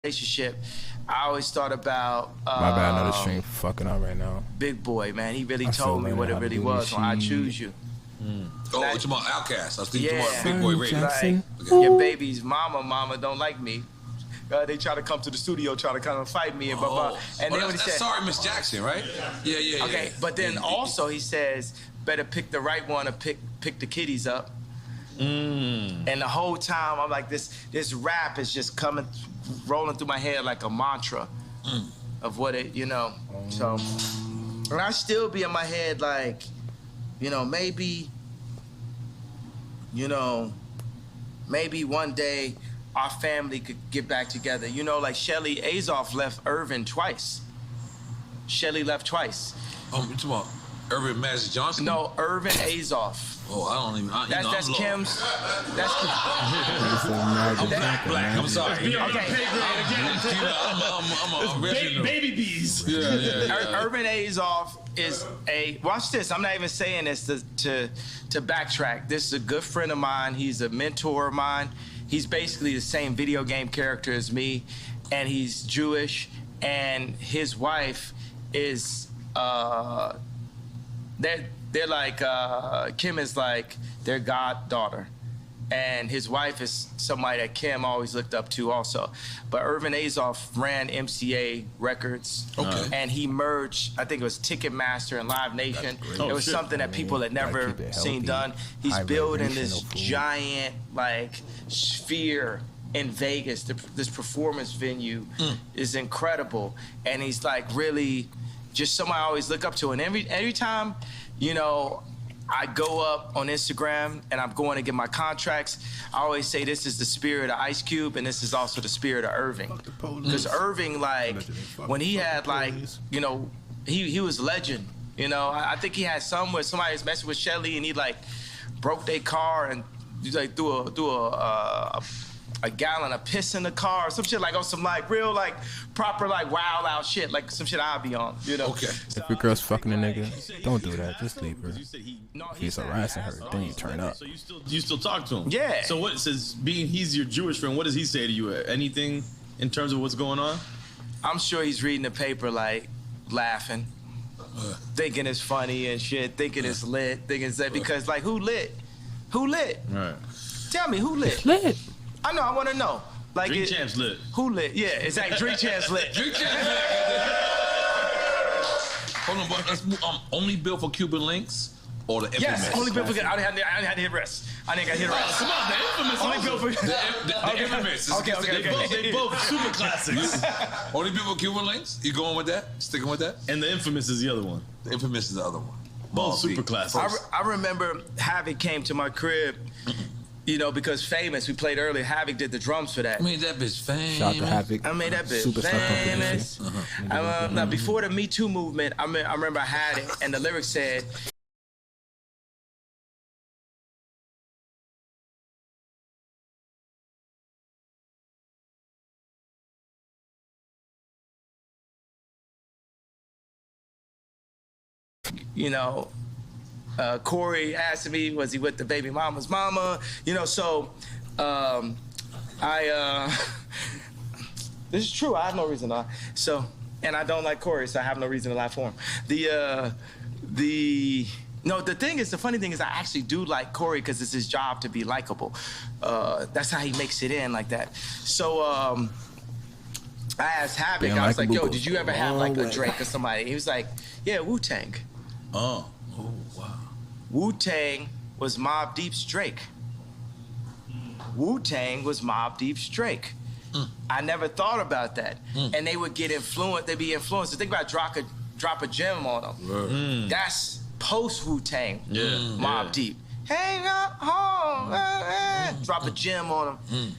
relationship, I always thought about my bad, I know the stream fucking up right now. Big Boy, man. He really told me what it really was when I Choose You. Oh, what you about Outkast? I was thinking about Big Boy Ray. Like, your baby's mama don't like me. They try to come to the studio, try to kind of fight me and blah blah. And then that's Sorry Miss Jackson, right? Yeah. Okay, but then also he says, better pick the right one or pick the kiddies up. And the whole time I'm like, this rap is just rolling through my head like a mantra of what it, you know. So, and I still be in my head like, you know, maybe one day our family could get back together. You know, like Shelly Azoff left Irvin twice. Shelly left twice. Oh, you talking about Irvin Magic Johnson? No, Irvin Azoff. Oh, I don't even. That's Kim's. That's I'm black. I'm sorry. Okay. I'm a baby bees. Yeah. Irvin Azoff is a. Watch this. I'm not even saying this to backtrack. This is a good friend of mine. He's a mentor of mine. He's basically the same video game character as me, and he's Jewish. And his wife is. They're like, Kim is like their goddaughter. And his wife is somebody that Kim always looked up to also. But Irvin Azoff ran MCA Records. Okay. And he merged, I think it was Ticketmaster and Live Nation. It was something that people had never seen done. He's building this giant, like, sphere in Vegas. This performance venue is incredible. And he's like really just somebody I always look up to. And every time, you know, I go up on Instagram and I'm going to get my contracts, I always say this is the spirit of Ice Cube and this is also the spirit of Irving. Because Irving, like, when he had, like, you know, he was a legend. You know, I think he had some where somebody was messing with Shelly and he, like, broke their car and, like, threw a gallon of piss in the car or some shit, like on some like real like proper like wild out shit, like some shit I'll be on, you know. Okay. If your girl's fucking a nigga, don't do that. Just leave her. If he's harassing her, then you turn up. So you still talk to him? Yeah. So what says he's your Jewish friend? What does he say to you? Anything in terms of what's going on? I'm sure he's reading the paper like laughing, thinking it's funny and shit, thinking it's lit, thinking it's that because like who lit? Who lit? Right. Tell me who lit? It's lit. I know, I want to know. Like Drink Champs lit. Who lit? Yeah, exactly. Drink Champs lit. Drink Champs lit. Hold on, but let's move. Only built for Cuban links or the infamous? Yes, only built for. I didn't have to hit rest. I didn't got to hit rest. Come on, the infamous. Only built for the infamous. Okay. They both super classics. Only built for Cuban links. You going with that? Sticking with that? And the infamous is the other one. The infamous is the other one. Both super classics. I remember Havoc came to my crib. You know, because Famous, we played earlier, Havoc did the drums for that. I mean, that bitch famous. Shout out to Havoc. I made that bitch Super famous. Now, before the Me Too movement, I remember I had it, and the lyrics said, you know, Corey asked me, was he with the baby mama's mama? You know, so this is true. I have no reason to lie. So, and I don't like Corey, so I have no reason to lie for him. The funny thing is I actually do like Corey because it's his job to be likable. That's how he makes it in like that. So I asked Havoc, I was like, yo, did you ever have like a Drake or somebody? He was like, yeah, Wu-Tang. Oh, wow. Wu-Tang was Mobb Deep's Drake. Wu-Tang was Mobb Deep's Drake. I never thought about that. And they would get influenced, they'd be influenced. Think about drop a gem on them. That's post Wu-Tang, Mobb Deep. Hang up home, drop a gem on them.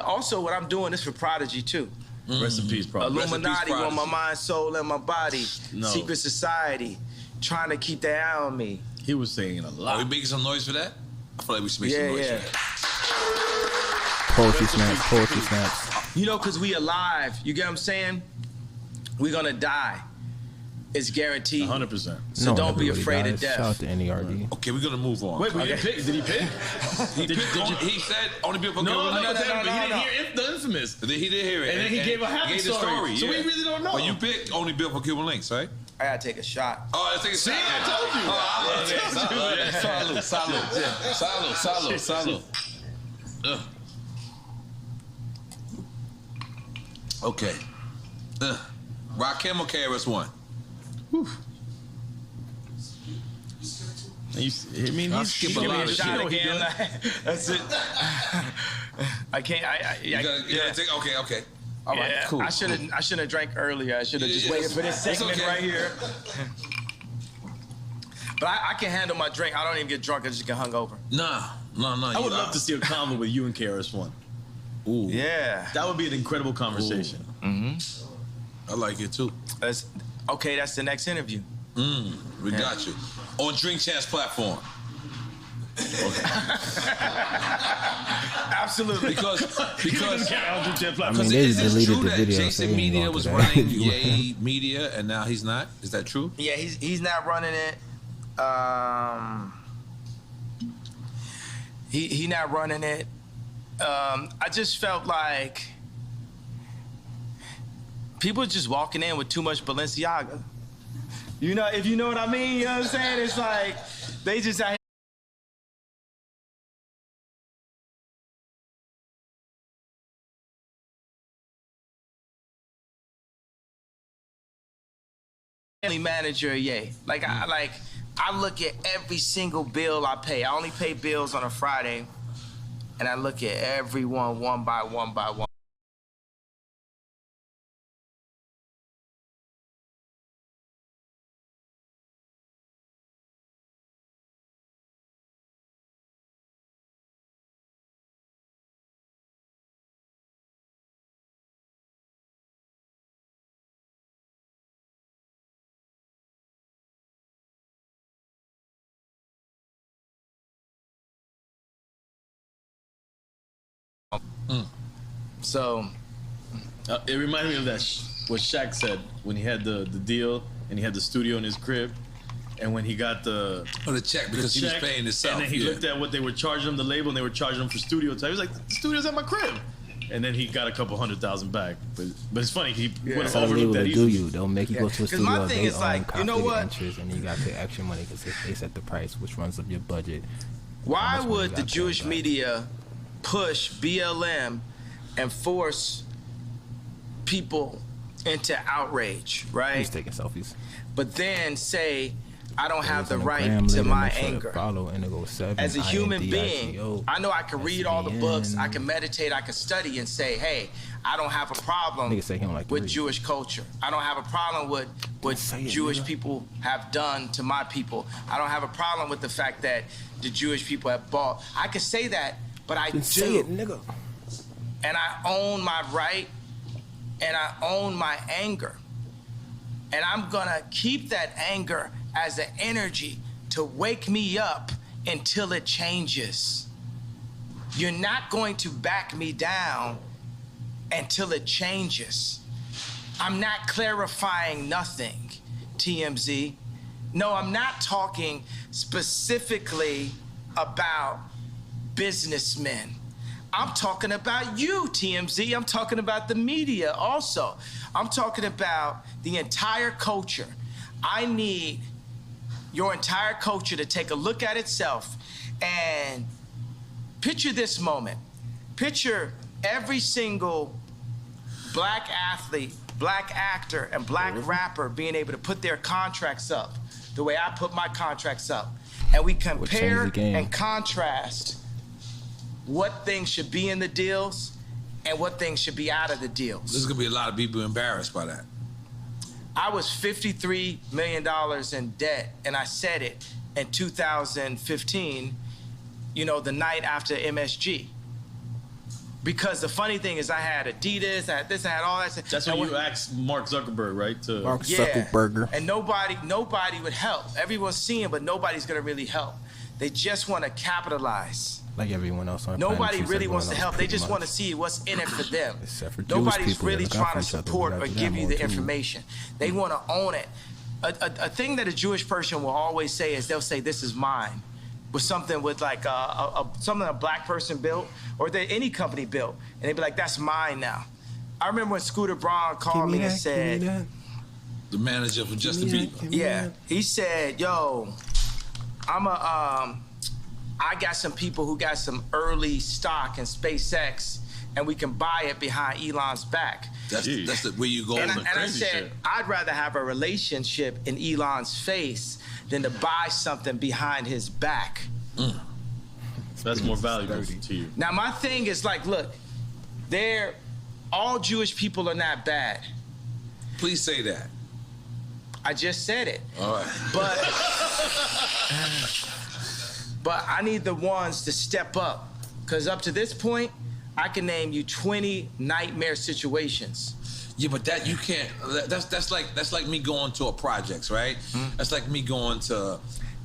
Also, what I'm doing is for Prodigy too. Rest in peace, Prodigy. Illuminati on my mind, soul, and my body. Secret Society, trying to keep their eye on me. He was singing a lot. Are we making some noise for that? I feel like we should make some noise for that. Poetry snaps. You know, because we alive. You get what I'm saying? We're going to die. is guaranteed. 100%. So don't be afraid of death. Shout out to NERD. Okay, we're gonna move on. Wait, but okay. did he pick? He said only Bill for No, Cuban Links. but he didn't hear the infamous. He did hear it. And then he gave a happy story. So we really don't know. But you picked only Bill for Cuban Links, right? I gotta take a shot. Oh, let's take a shot. I told you. Salud. Okay. Rakim or KRS-One? He's give me a shot again. That's it. I can't. You gotta take. Okay. All right, cool. I shouldn't have drank earlier. I should have just waited for this segment right here. But I can handle my drink. I don't even get drunk. I just get hungover. No. I would love to see a convo with you and KRS-One. Ooh. Yeah. That would be an incredible conversation. I like it too. That's the next interview. We got you. On Drink Champs platform. Okay. Absolutely. Because I mean, they is it deleted true the that video. Jason Media was running Ye Media and now he's not? Is that true? Yeah, he's not running it. He not running it. I just felt like people just walking in with too much Balenciaga. You know, if you know what I mean, you know what I'm saying? It's like they just out here manager, Ye. I look at every single bill I pay. I only pay bills on a Friday, and I look at everyone one by one by one. So it reminded me of that what Shaq said when he had the deal and he had the studio in his crib, and when he got the check because he was paying himself. And then he looked at what they were charging him, the label, and they were charging him for studio time. He was like, "The studio's at my crib," and then he got a couple $100,000 back. But it's funny, he would have overlooked that easily. They'll make you go to a studio. My thing is like, you know what? And you got to pay extra money because they set the price, which runs up your budget. Why would the Jewish media push BLM and force people into outrage, right? He's taking selfies. But then say, I don't have the right to my anger. As a human being, I know I can read all the books, I can meditate, I can study and say, hey, I don't have a problem with Jewish culture. I don't have a problem with what Jewish people have done to my people. I don't have a problem with the fact that the Jewish people have bought. I can say that, but I do. Say it, nigga. And I own my right, and I own my anger. And I'm gonna keep that anger as an energy to wake me up until it changes. You're not going to back me down until it changes. I'm not clarifying nothing, TMZ. No, I'm not talking specifically about businessmen. I'm talking about you, TMZ. I'm talking about the media also. I'm talking about the entire culture. I need your entire culture to take a look at itself and picture this moment. Picture every single black athlete, black actor, and black rapper being able to put their contracts up the way I put my contracts up. And we compare and contrast what things should be in the deals and what things should be out of the deals. There's gonna be a lot of people embarrassed by that. I was $53 million in debt, and I said it in 2015, you know, the night after MSG. Because the funny thing is I had Adidas, I had this, I had all that. That's when you asked Mark Zuckerberg, right? Mark Zuckerberg. And nobody would help. Everyone's seeing, but nobody's gonna really help. They just wanna capitalize. Like everyone else on the Nobody really wants to help. They just want to see what's in it for them. Nobody's really trying to support or give you the information. They want to own it. a thing that a Jewish person will always say is they'll say, "This is mine," with something with like something a black person built or that any company built, and they'd be like, "That's mine now." I remember when Scooter Braun called me and said, the manager for Justin Bieber. Yeah, he said, "Yo, I got some people who got some early stock in SpaceX, and we can buy it behind Elon's back." That's the way you go. And I said, I'd rather have a relationship in Elon's face than to buy something behind his back. That's more valuable to you. Now, my thing is like, look, all Jewish people are not bad. Please say that. I just said it. All right. But I need the ones to step up, because up to this point, I can name you 20 nightmare situations. Yeah, but that you can't. That's like me going to a projects, right? That's like me going to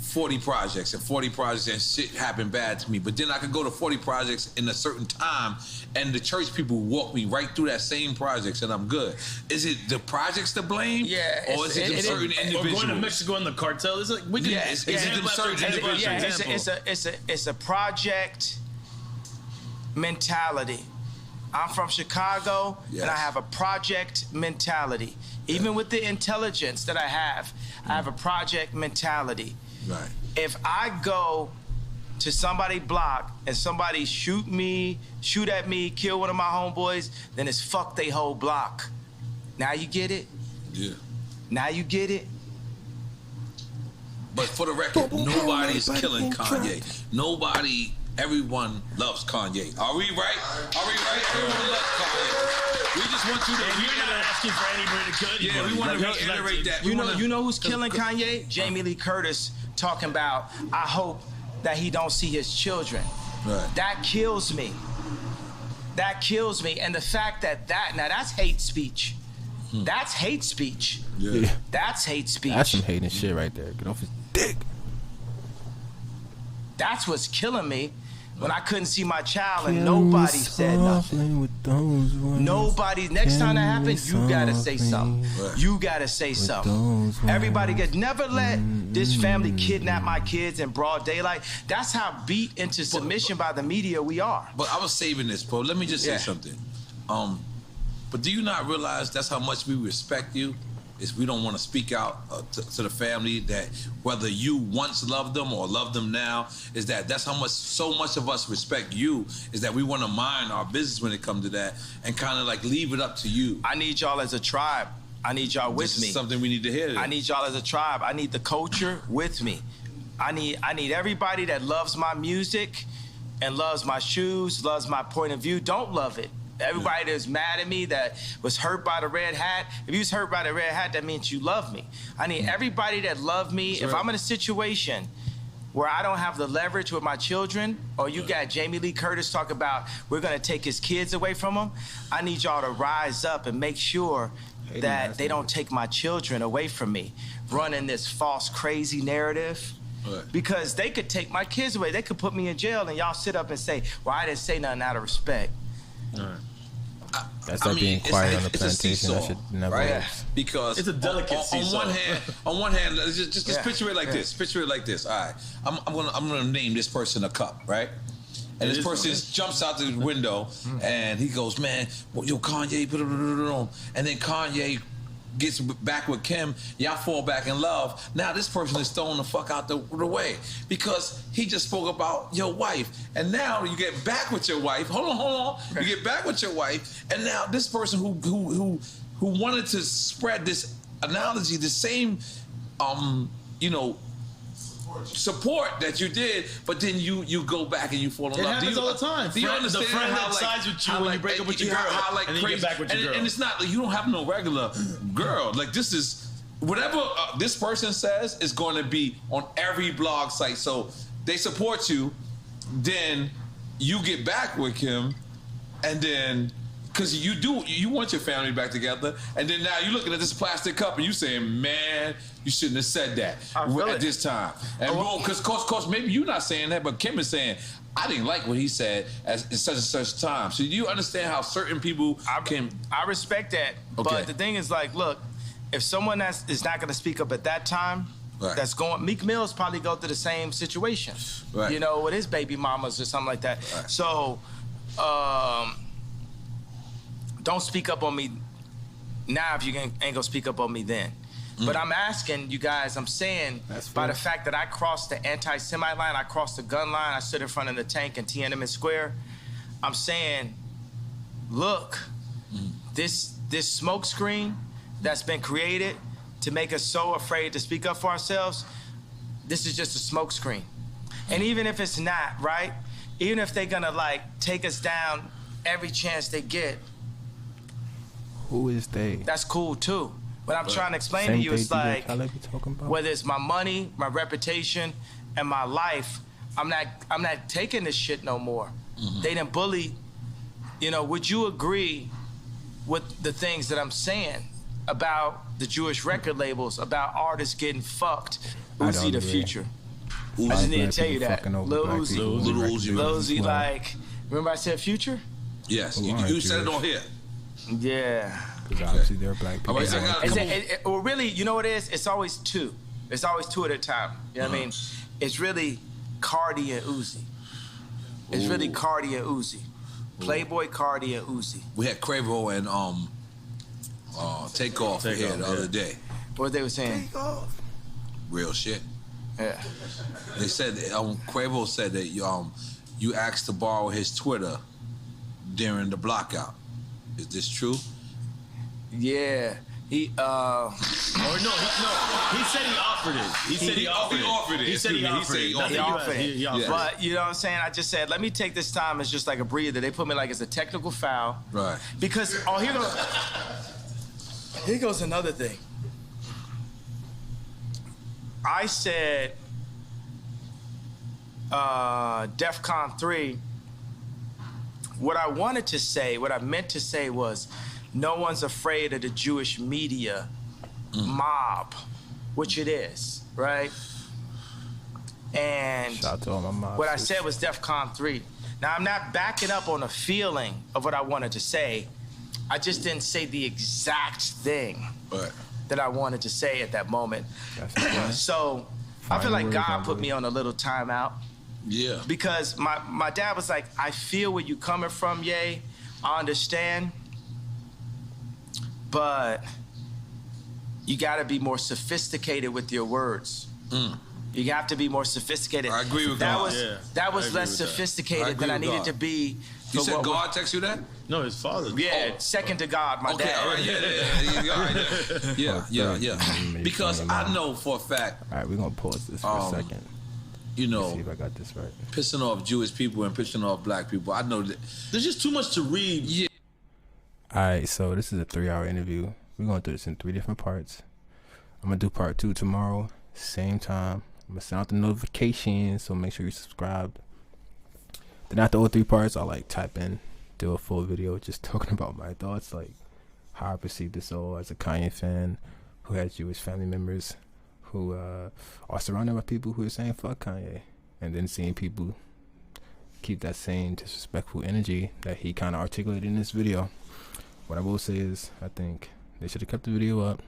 40 projects and 40 projects and shit happened bad to me. But then I could go to 40 projects in a certain time, and the church people walk me right through that same projects, and I'm good. Is it the projects to blame? Yeah. Or is it certain individuals? Or going to Mexico and the cartel? It's like we can. Yeah, is it them certain individuals? Yeah, it's a project mentality. I'm from Chicago, and I have a project mentality. Even with the intelligence that I have a project mentality. Right. If I go to somebody's block and somebody shoot at me, kill one of my homeboys, then it's fuck they whole block. Now you get it? Yeah. Now you get it? But for the record, nobody's killing Kanye. Everyone loves Kanye. Are we right? Everyone loves Kanye. We just want you to. We're not asking for anybody to kill anybody. Yeah, we want to reiterate that. You know who's killing Kanye? Jamie Lee Curtis talking about, I hope that he don't see his children. Right. That kills me. That kills me. And the fact now that's hate speech. That's hate speech. Yeah. That's hate speech. That's some hating shit right there. Get off his dick. That's what's killing me. When I couldn't see my child and nobody said nothing. Nobody. Next time that happens, you gotta say something. You gotta say something. Everybody never let this family kidnap my kids in broad daylight. That's how beat into submission by the media we are. But I was saving this, bro. Let me just say something. But do you not realize that's how much we respect you? Is we don't want to speak out to the family that whether you once loved them or love them now, is that's how much, so much of us respect you, is that we want to mind our business when it comes to that and kind of like leave it up to you. I need y'all as a tribe. I need y'all with me. This is something we need to hear. I need y'all as a tribe. I need the culture with me. I need everybody that loves my music and loves my shoes, loves my point of view. Don't love it. Everybody that's mad at me, that was hurt by the red hat, if you was hurt by the red hat, that means you love me. I need everybody that love me. Sure. If I'm in a situation where I don't have the leverage with my children, or you got Jamie Lee Curtis talk about we're gonna take his kids away from him, I need y'all to rise up and make sure that they don't take my children away from me, running this false, crazy narrative. Right. Because they could take my kids away. They could put me in jail, and y'all sit up and say, well, I didn't say nothing out of respect. All right. That's like being quiet on the plantation. That should never work. Because it's a delicate seesaw. On one hand, just picture it like this. Picture it like this. All right, I'm gonna name this person a cup, right? And this person jumps out the window and he goes, man, yo, Kanye, and then Kanye gets back with Kim, y'all fall back in love. Now this person is thrown the fuck out the way because he just spoke about your wife. And now you get back with your wife. Hold on. You get back with your wife, and now this person who wanted to spread this analogy, the same support that you did, but then you go back and you fall in love. It happens all the time. Do you understand the friend that sides with you when you break up with your girl, and then you get back with your girl. And it's not like you don't have no regular girl. Like this is whatever this person says is going to be on every blog site. So they support you, then you get back with him, and then because you want your family back together, and then now you're looking at this plastic cup and you saying, man, you shouldn't have said that at this time. And because course maybe you're not saying that, but Kim is saying, I didn't like what he said at such and such time. So do you understand how certain people can? I respect that, but the thing is, like, look, if someone is not going to speak up at that time, Right. that's going. Meek Mill's probably go through the same situation, Right. you know, with his baby mamas or something like that. Right. So, don't speak up on me now if you ain't gonna speak up on me then. But I'm asking you guys. I'm saying by the fact that I crossed the anti-Semite line, I crossed the gun line, I stood in front of the tank in Tiananmen Square. I'm saying, look, this smoke screen that's been created to make us so afraid to speak up for ourselves, this is just a smoke screen. And even if it's not, right? Even if they're gonna like take us down every chance they get, who is they? that's cool too. But I'm trying to explain to you, it's like, whether it's my money, my reputation, and my life, I'm not taking this shit no more. They done bully, you know, would you agree with the things that I'm saying about the Jewish record labels, about artists getting fucked? Uzi the Future. I just need to tell you that. Lil Uzi, like, remember I said Future? Yes, you said it on here. Yeah. Because obviously they're black people. Well, really, you know what it is? It's always two. It's always two at a time. You know what I mean? It's really Cardi and Uzi. It's really Cardi and Uzi. Playboy, Cardi, and Uzi. We had Quavo and Takeoff here the other day. What they were saying? Real shit. Yeah. They said Quavo said that you asked to borrow his Twitter during the blockout. Is this true? Yeah. He said he offered it. He said he offered it. He said he offered it. But you know what I'm saying? I just said, let me take this time as just like a breather. They put me like it's a technical foul. Right. Because here goes another thing. I said DEFCON 3. What I wanted to say, what I meant to say was, no one's afraid of the Jewish media mob, which it is, right? And what I said was DEFCON 3. Now, I'm not backing up on a feeling of what I wanted to say. I just didn't say the exact thing that I wanted to say at that moment. So I feel like God put me on a little timeout. Yeah. Because my dad was like, I feel where you coming from, Ye. I understand. But you got to be more sophisticated with your words. You have to be more sophisticated. I agree with God. That was less sophisticated than I needed to be. You said God text you that? No, his father. Yeah, second to God, my dad. All right, yeah. Because I know for a fact. All right, we're going to pause this for a second. You know, see if I got this right. Pissing off Jewish people and pissing off black people. I know that there's just too much to read. Yeah. All right, so this is a 3-hour interview. We're going to do this in 3 different parts. I'm going to do part 2 tomorrow, same time. I'm going to send out the notifications, so make sure you subscribe. Then after all 3 parts, I'll like type in, do a full video just talking about my thoughts, like how I perceive this all as a Kanye fan who has Jewish family members who are surrounded by people who are saying fuck Kanye, and then seeing people keep that same disrespectful energy that he kind of articulated in this video. What I will say is, I think they should have kept the video up.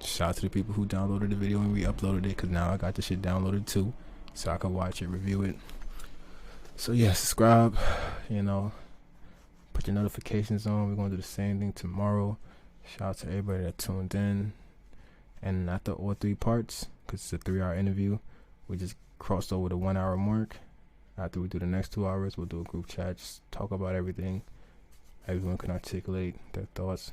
Shout out to the people who downloaded the video and re-uploaded it, because now I got the shit downloaded too, so I can watch it, review it. So yeah, subscribe, you know, put your notifications on. We're going to do the same thing tomorrow. Shout out to everybody that tuned in. And after all 3 parts, because it's a 3-hour interview, we just crossed over the 1-hour mark. After we do the next 2 hours, we'll do a group chat, just talk about everything. Everyone can articulate their thoughts,